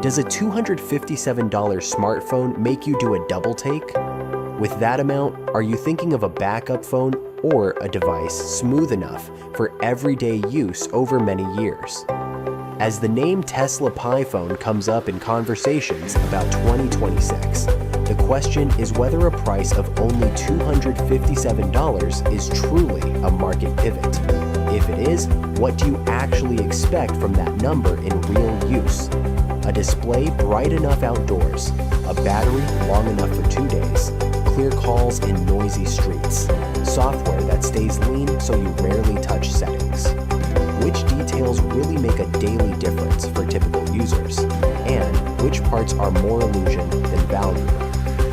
Does a $257 smartphone make you do a double take? With that amount, are you thinking of a backup phone or a device smooth enough for everyday use over many years? As the name Tesla Pi phone comes up in conversations about 2026, the question is whether a price of only $257 is truly a market pivot. If it is, what do you actually expect from that number in real use? A display bright enough outdoors, a battery long enough for 2 days, clear calls in noisy streets, software that stays lean so you rarely touch settings. Which details really make a daily difference for typical users, and which parts are more illusion than value?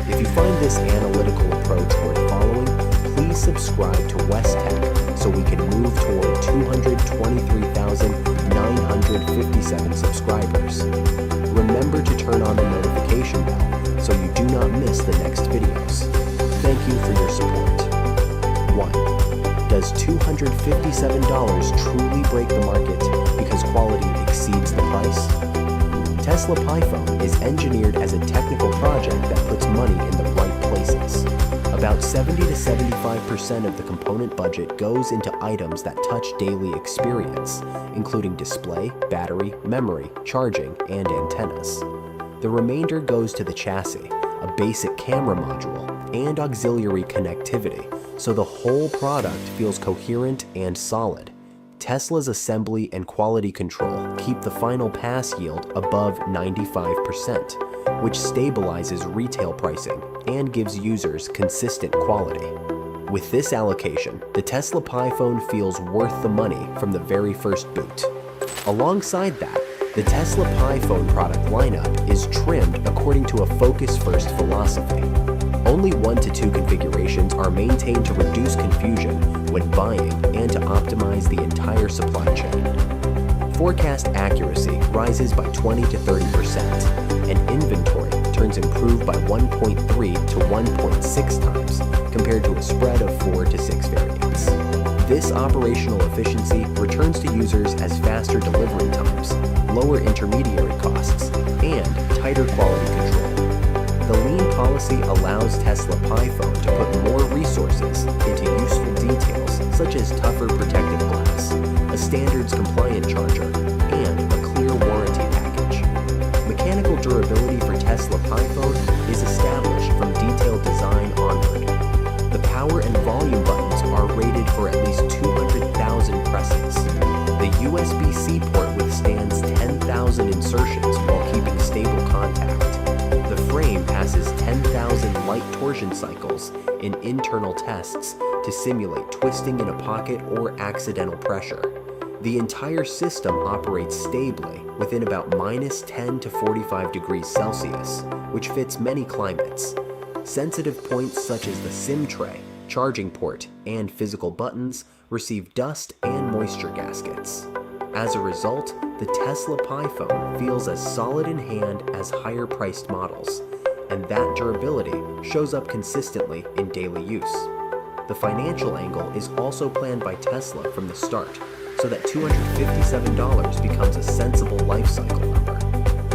If you find this analytical approach worth following, please subscribe to West Tech so we can move toward 223,957 subscribers. Remember to turn on the notification bell so you do not miss the next videos. Thank you for your support. 1. Does $257 truly break the market because quality exceeds the price? Tesla Pi phone is engineered as a technical project that puts money in the right places. About 70 to 75% of the component budget goes into items that touch daily experience, including display, battery, memory, charging, and antennas. The remainder goes to the chassis, a basic camera module, and auxiliary connectivity, so the whole product feels coherent and solid. Tesla's assembly and quality control keep the final pass yield above 95%, which stabilizes retail pricing and gives users consistent quality. With this allocation, the Tesla Pi phone feels worth the money from the very first boot. Alongside that, the Tesla Pi phone product lineup is trimmed according to a focus-first philosophy. Only 1 to 2 configurations are maintained to reduce confusion when buying and to optimize the entire supply chain. Forecast accuracy rises by 20 to 30%, and inventory turns improved by 1.3 to 1.6 times compared to a spread of 4 to 6 variants. This operational efficiency returns to users as faster delivery times, lower intermediary costs, and tighter quality control. The lean policy allows Tesla Pi phone to put more resources into useful details such as tougher protective glass, a standards-compliant charger, and a clear warranty package. Mechanical durability for Tesla Pi phone is established from detailed design onward. The power and volume buttons are rated for at least 200,000 presses. The USB-C port withstands 10,000 insertions while keeping stable contact. The frame passes 10,000 light torsion cycles in internal tests to simulate twisting in a pocket or accidental pressure. The entire system operates stably within about -10 to 45 degrees Celsius, which fits many climates. Sensitive points such as the SIM tray, charging port, and physical buttons receive dust and moisture gaskets. As a result, the Tesla Pi phone feels as solid in hand as higher-priced models, and that durability shows up consistently in daily use. The financial angle is also planned by Tesla from the start, so that $257 becomes a sensible life cycle number.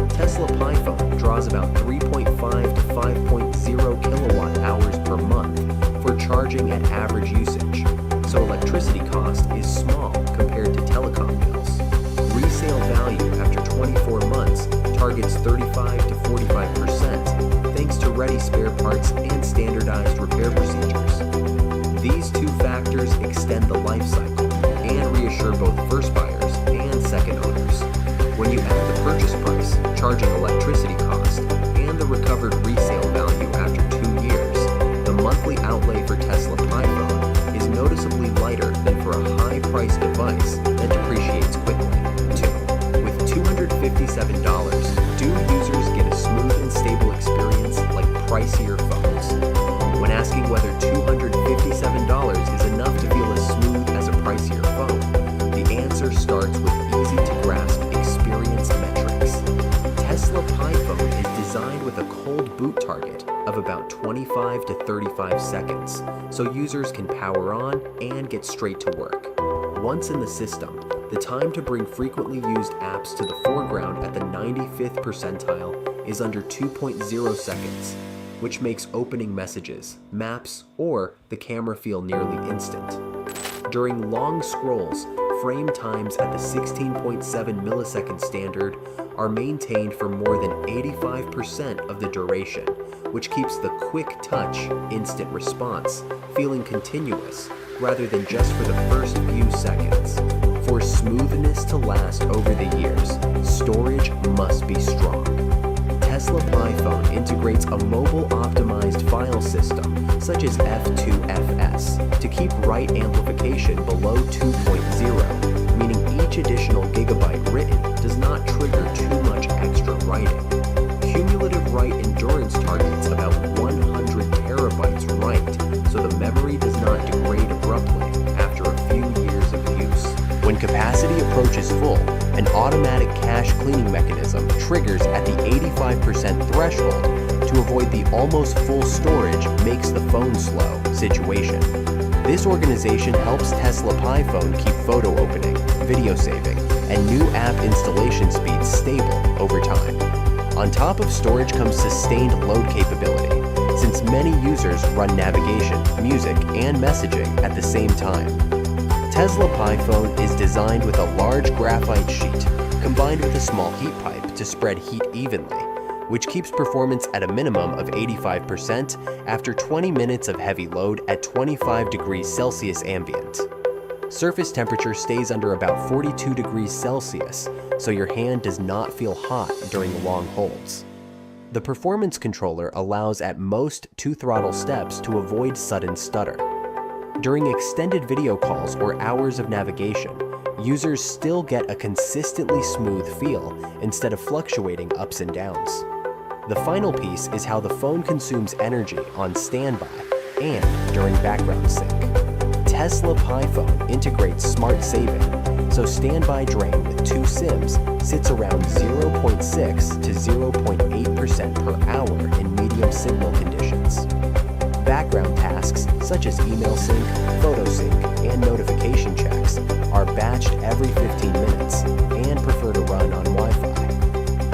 Tesla Pi phone draws about 3.5 to 5.0 kilowatt hours per month for charging at average usage, so electricity cost is small compared to telecom bills. Resale value after 24 months targets 35 to 45% thanks to ready spare parts and standardized repair procedures. These two factors extend the life cycle and reassure both first buyers and second owners. When you add the purchase price, charging electricity cost, and the recovered resale value after 2 years, the monthly outlay for Tesla Pi phone is noticeably lighter than for a high-priced device that depreciates quickly. 2. With $257, do users get a smooth and stable experience like pricier phones? When asking whether $257 is enough to feel as smooth as a pricier phone, the answer starts with easy-to-grasp experience metrics. Tesla Pi phone is designed with a cold boot target of about 25 to 35 seconds, so users can power on and get straight to work. Once in the system, The time to bring frequently used apps to the foreground at the 95th percentile is under 2.0 seconds, which makes opening messages, maps, or the camera feel nearly instant. During long scrolls, frame times at the 16.7 millisecond standard are maintained for more than 85% of the duration, which keeps the quick touch, instant response feeling continuous rather than just for the first few seconds. For smoothness to last over the years, storage must be strong. Tesla Pi phone integrates a mobile-optimized file system such as F2FS to keep write amplification below 2.0, meaning each additional gigabyte written does not trigger too much extra writing. Cumulative write endurance targets about 100 terabytes write, so the memory does not degrade abruptly after a few years of use. When capacity approaches full, an automatic cache cleaning mechanism triggers at the 85% threshold to avoid the almost full storage makes the phone slow situation. This organization helps Tesla Pi phone keep photo opening, video saving, and new app installation speeds stable over time. On top of storage comes sustained load capability, since many users run navigation, music, and messaging at the same time. Tesla Pi phone is designed with a large graphite sheet combined with a small heat pipe to spread heat evenly, which keeps performance at a minimum of 85% after 20 minutes of heavy load at 25 degrees Celsius ambient. Surface temperature stays under about 42 degrees Celsius, so your hand does not feel hot during long holds. The performance controller allows at most 2 throttle steps to avoid sudden stutter. During extended video calls or hours of navigation, users still get a consistently smooth feel instead of fluctuating ups and downs. The final piece is how the phone consumes energy on standby and during background sync. Tesla Pi phone integrates smart saving, so standby drain with 2 SIMs sits around 0.6 to 0.8% per hour in medium signal conditions. Background tasks such as email sync, photo sync, and notification checks are batched every 15 minutes and prefer to run on Wi-Fi.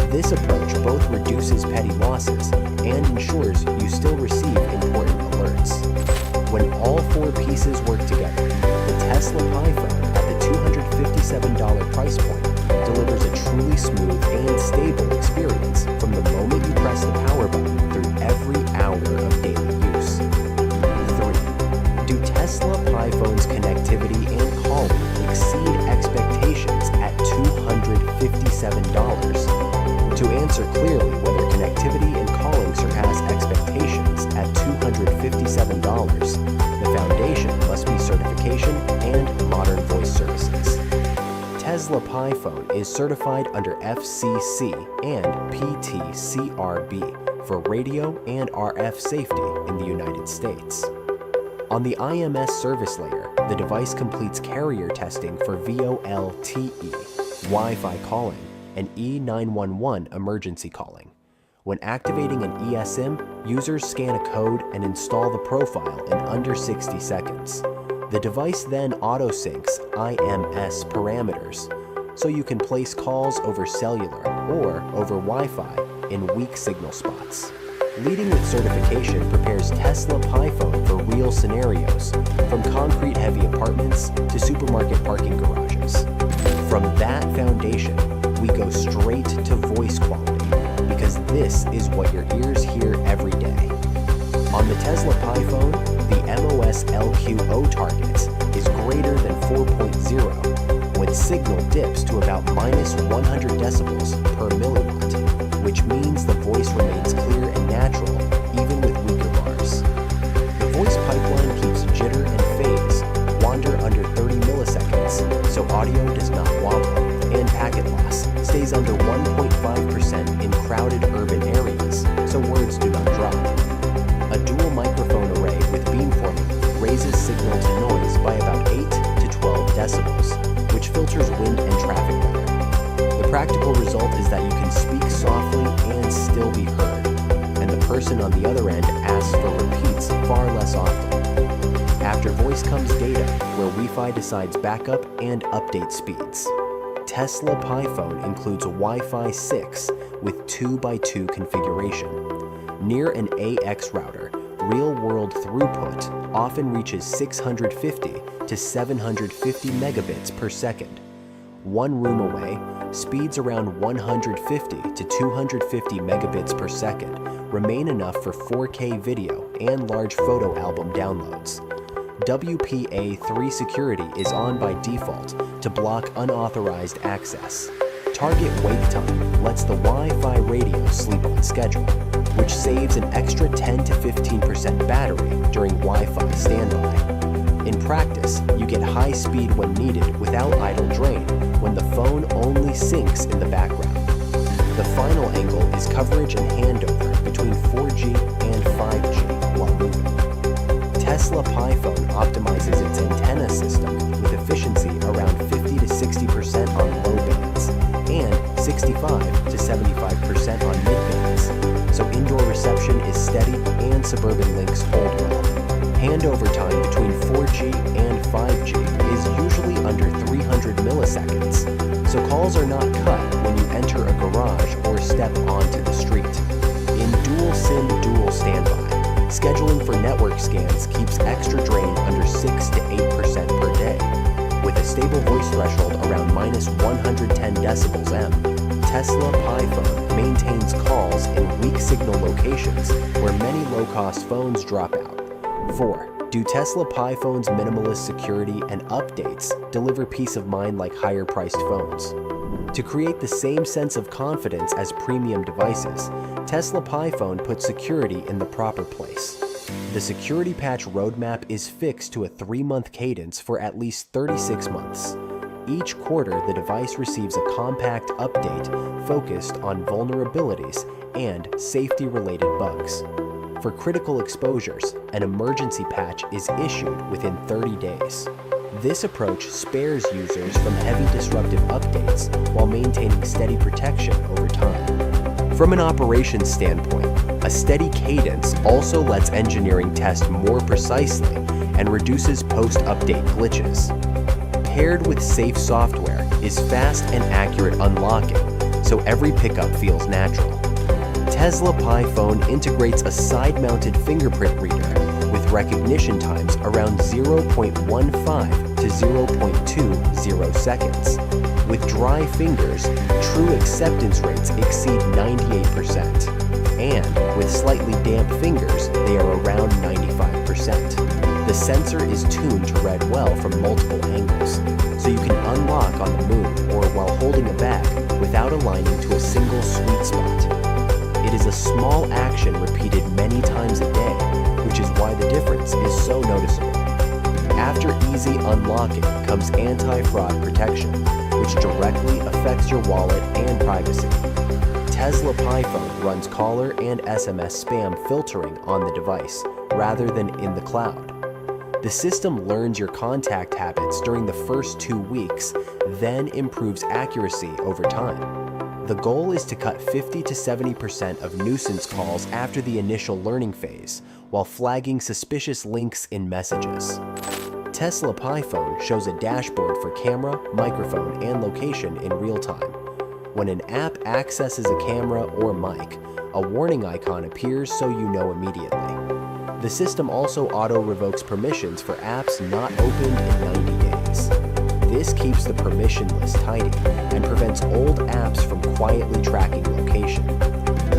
This approach both reduces petty losses and ensures you still receive important alerts. When all 4 pieces work together, the Tesla Pi phone at the $257 price point delivers a truly smooth and stable experience from the moment you press the power button through every hour of daily use. 3. Do Tesla Pi phone's connectivity and calling exceed expectations at $257? To answer clearly whether connectivity and calling surpass expectations at $257, the foundation must be certification and modern voice services. Tesla Pi phone is certified under FCC and PTCRB for radio and RF safety in the United States. On the IMS service layer, the device completes carrier testing for VoLTE, Wi-Fi calling, and E911 emergency calling. When activating an eSIM, users scan a code and install the profile in under 60 seconds. The device then auto-syncs IMS parameters, so you can place calls over cellular or over Wi-Fi in weak signal spots. Leading with certification prepares Tesla Pi phone for real scenarios, from concrete-heavy apartments to supermarket parking garages. From that foundation, we go straight to voice quality, because this is what your ears hear every day. On the Tesla Pi phone, the MOS LQO targets is greater than 4.0 when signal dips to about minus 100 decibels per milliwatt, which means the voice remains clear and natural even with weaker bars. The voice pipeline keeps jitter and phase wander under 30 milliseconds, so audio does not wobble, and packet loss stays under 1.5% in crowded urban areas, so words do not drop. A dual microphone array with beamforming raises signal to noise by about 8 to 12 decibels, which filters wind and traffic better. The practical result is that you can speak softly and still be heard, and the person on the other end asks for repeats far less often. After voice comes data, where Wi-Fi decides backup and update speeds. Tesla PiPhone includes a Wi-Fi 6 with 2x2 configuration. Near an AX router, real-world throughput often reaches 650 to 750 megabits per second. One room away, speeds around 150 to 250 megabits per second remain enough for 4K video and large photo album downloads. WPA3 security is on by default to block unauthorized access. Target wake time lets the Wi-Fi radio sleep on schedule, which saves an extra 10 to 15% battery during Wi-Fi standby. In practice, you get high speed when needed without idle drain when the phone only syncs in the background. The final angle is coverage and handover between 4G and 5G while moving. Tesla PiPhone optimizes its antenna system with efficiency around 50 to 60% on low bands and 65 to 75% on mid bands, so indoor reception is steady and suburban links hold well. Handover time between 4G and 5G is usually under 300 milliseconds, so calls are not cut when you enter a garage or step onto the street. In dual SIM dual standby, scheduling for network scans keeps extra drain under 6 to 8% per day. With a stable voice threshold around -110 decibels M, Tesla PiPhone maintains calls in weak signal locations where many low-cost phones drop out. 4. Do Tesla PiPhone's minimalist security and updates deliver peace of mind like higher-priced phones? To create the same sense of confidence as premium devices, Tesla PiPhone puts security in the proper place. The security patch roadmap is fixed to a 3-month cadence for at least 36 months. Each quarter, the device receives a compact update focused on vulnerabilities and safety-related bugs. For critical exposures, an emergency patch is issued within 30 days. This approach spares users from heavy disruptive updates while maintaining steady protection over time. From an operations standpoint, a steady cadence also lets engineering test more precisely and reduces post-update glitches. Paired with safe software is fast and accurate unlocking, so every pickup feels natural. Tesla PiPhone integrates a side-mounted fingerprint reader with recognition times around 0.15 to 0.20 seconds. With dry fingers, true acceptance rates exceed 98%, and with slightly damp fingers, they are around 95%. The sensor is tuned to read well from multiple angles, so you can unlock on the move or while holding a bag without aligning to a single sweet spot. It is a small action repeated many times a day, which is why the difference is so noticeable. After easy unlocking comes anti-fraud protection, which directly affects your wallet and privacy. Tesla PiPhone runs caller and SMS spam filtering on the device, rather than in the cloud. The system learns your contact habits during the first 2 weeks, then improves accuracy over time. The goal is to cut 50 to 70% of nuisance calls after the initial learning phase, while flagging suspicious links in messages. Tesla PiPhone shows a dashboard for camera, microphone, and location in real time. When an app accesses a camera or mic, a warning icon appears so you know immediately. The system also auto-revokes permissions for apps not opened in 90 days. This keeps the permission list tidy and prevents old apps from quietly tracking location.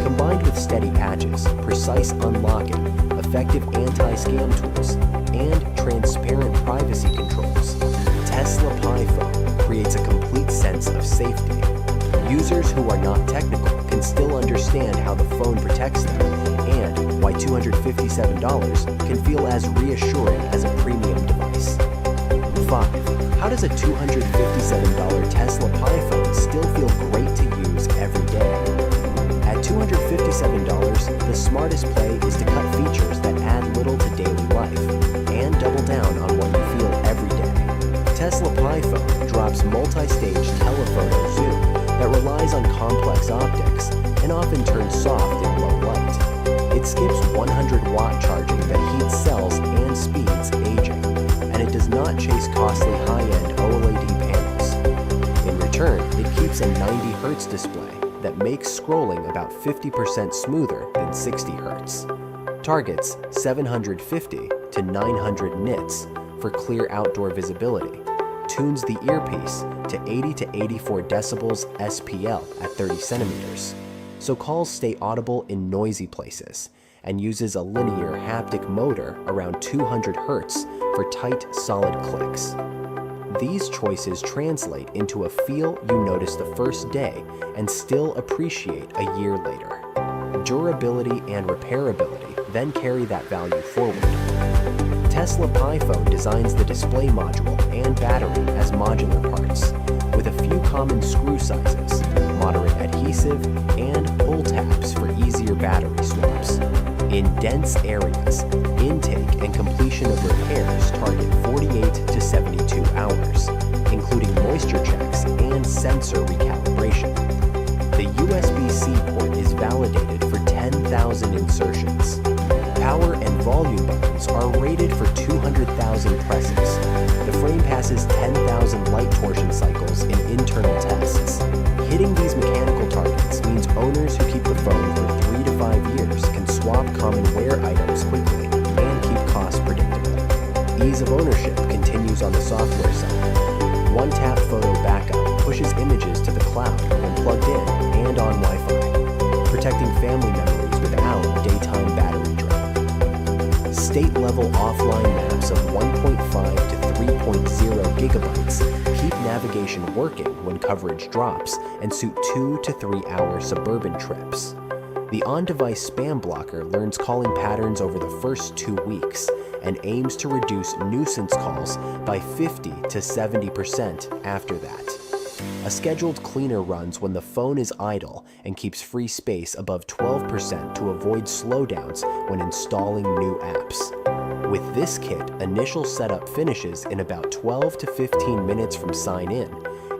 Combined with steady patches, precise unlocking, effective anti-scam tools, and transparent privacy controls, Tesla PiPhone creates a complete sense of safety. Users who are not technical can still understand how the phone protects them and why $257 can feel as reassuring as a premium device. 5. How does a $257 Tesla PiPhone still feel great to use every day? At $257, the smartest play is to cut features that add little to daily life and double down on what you feel every day. Tesla PiPhone drops multi-stage telephoto zoom that relies on complex optics and often turns soft in low light. It skips 100-watt charging that heats cells and speeds aging. costly high-end OLED panels. In return, it keeps a 90Hz display that makes scrolling about 50% smoother than 60Hz. Targets 750 to 900 nits for clear outdoor visibility. Tunes the earpiece to 80 to 84 decibels SPL at 30 centimeters, so calls stay audible in noisy places, and uses a linear haptic motor around 200 Hz for tight, solid clicks. These choices translate into a feel you notice the first day and still appreciate a year later. Durability and repairability then carry that value forward. Tesla PiPhone designs the display module and battery as modular parts, with a few common screw sizes, moderate adhesive, and pull tabs for easier battery swaps. In dense areas, intake and completion of repairs target 48 to 72 hours, including moisture checks and sensor recalibration. The USB-C port is validated for 10,000 insertions. Power and volume buttons are rated for 200,000 presses. The frame passes 10,000 light torsion cycles in internal tests. Hitting these mechanical targets means owners who keep the phone for 3 to 5 years can swap common wear items quickly and keep costs predictable. Ease of ownership continues on the software side. One-tap photo backup pushes images to the cloud when plugged in and on Wi-Fi, protecting family memories without daytime battery drain. State-level offline maps of 1.5 to 3.0 gigabytes keep navigation working when coverage drops and suit 2 to 3 hour suburban trips. The on-device spam blocker learns calling patterns over the first 2 weeks and aims to reduce nuisance calls by 50 to 70% after that. A scheduled cleaner runs when the phone is idle and keeps free space above 12% to avoid slowdowns when installing new apps. With this kit, initial setup finishes in about 12 to 15 minutes from sign-in,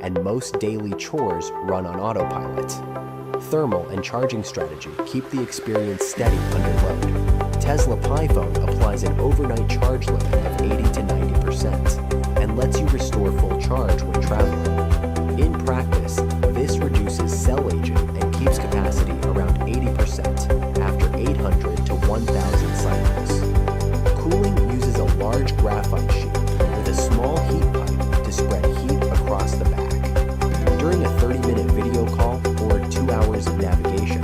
and most daily chores run on autopilot. Thermal and charging strategy keep the experience steady under load. Tesla PiPhone applies an overnight charge limit of 80 to 90% and lets you restore full charge when traveling. In practice, this reduces cell aging and keeps capacity around 80% after 800 to 1,000 cycles. Cooling uses a large graphite sheet with a small heat pipe to spread heat across the back. During a 30-minute video call or 2 hours of navigation,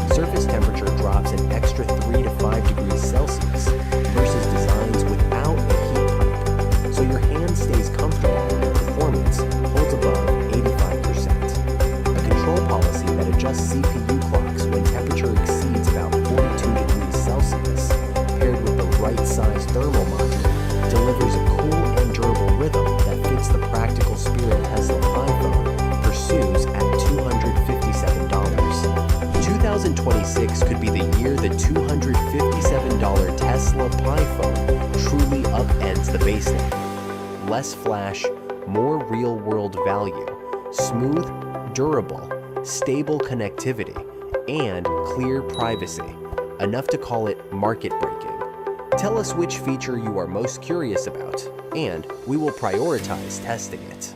surface temperature drops an extra 3 to 5 degrees Celsius versus designs without a heat pipe, so your hand stays comfortable and performance holds above 85%. A control policy that adjusts CPU clocks when temperature exceeds about 42 degrees Celsius, paired with the right-sized thermal module, delivers a cool and durable rhythm that fits the practical spirit Tesla PiPhone pursues at $257. 2026 could be the year the $257 Tesla PiPhone truly upends the baseline. Less flash, more real-world value, smooth, durable, stable connectivity, and clear privacy, enough to call it market-breaking. Tell us which feature you are most curious about, and we will prioritize testing it.